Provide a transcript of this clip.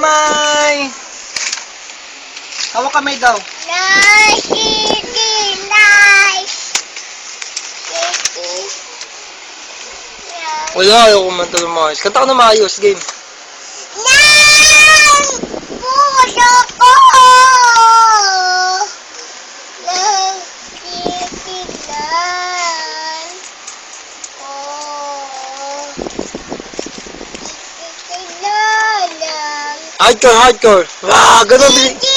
kamay! Hawak kamay daw. Nice, nice. Wala, ayaw kumanta ng maayos. Kanta ka na maayos, game. Nang puso ko nang titilan ko titilan lang Hardcore, hardcore. Wah, ganun.